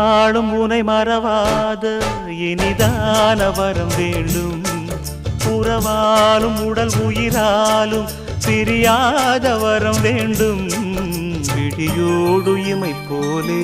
நாளும் உனை மறவாத இனிதான வரம் வேண்டும். உறவாலும் உடல் உயிராலும் பிரியாத வரம் வேண்டும். விழியோடு இமை போலே